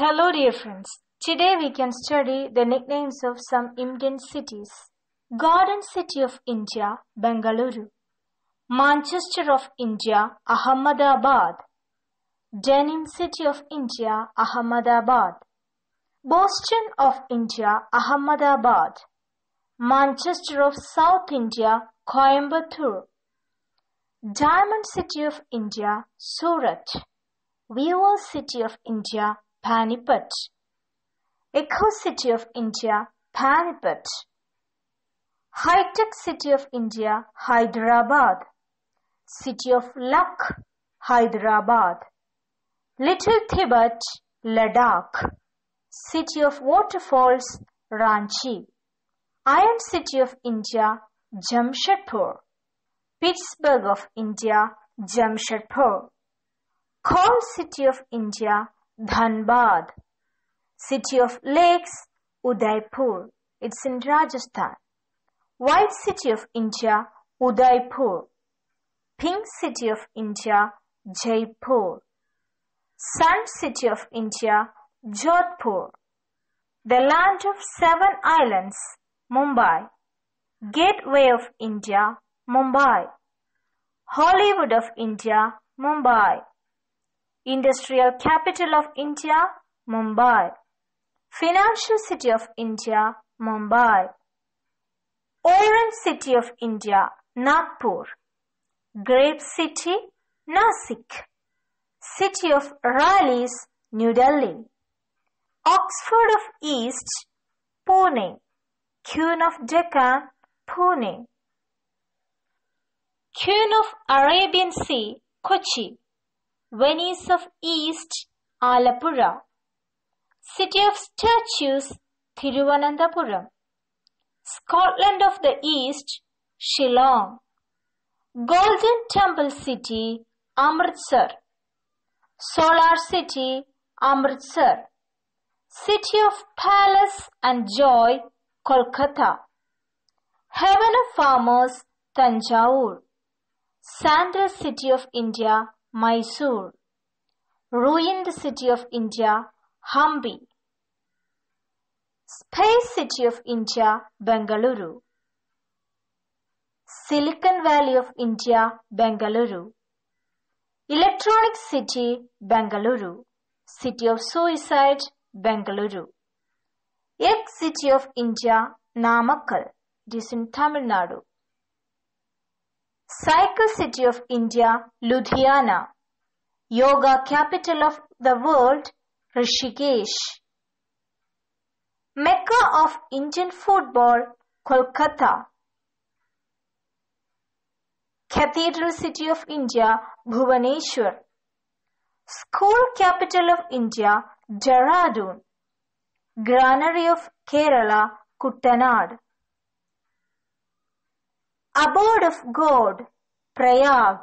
Hello dear friends, today we can study the nicknames of some Indian cities. Garden City of India, Bengaluru. Manchester of India, Ahmedabad. Denim City of India, Ahmedabad. Boston of India, Ahmedabad. Manchester of South India, Coimbatore. Diamond City of India, Surat. Weaver City of India, Panipat. Eco City of India, Panipat. HI-TECK City of India, Hyderabad. City of Luck, Hyderabad. Little Tibet, Ladakh. City of Waterfalls, Ranchi. Iron City of India, Jamshedpur. Pittsburg of India, Jamshedpur. Coal City of India, Dhanbad. City of Lakes, Udaipur. It's in Rajasthan. White City of India, Udaipur. Pink City of India, Jaipur. Sun City of India, Jodhpur. The Land of Seven Islands, Mumbai. Gateway of India, Mumbai. Hollywood of India, Mumbai. Industrial Capital of India, Mumbai. Financial City of India, Mumbai. Orange City of India, Nagpur. Grape City, Nasik. City of Rallies, New Delhi. Oxford of East, Pune. Queen of Deccan, Pune. Queen of Arabian Sea, Kochi. Venice of East, Alappuzha. City of Statues, Thiruvananthapuram. Scotland of the East, Shillong. Golden Temple City, Amritsar. Solar City, Amritsar. City of Palace and Joy, Kolkata. Heaven of Farmers, Thanjavur. Sandal City of India, Mysore. Ruined City of India, Hampi. Space City of India, Bengaluru. Silicon Valley of India, Bengaluru. Electronic City, Bengaluru. City of Suicide, Bengaluru. Egg City of India, Namakkal. It is in Tamil Nadu. Cycle City of India, Ludhiana. Yoga Capital of the World, Rishikesh. Mecca of Indian Football, Kolkata. Cathedral City of India, Bhubaneswar. School Capital of India, Dehradun. Granary of Kerala, Kuttanad. Abode of God, Prayag.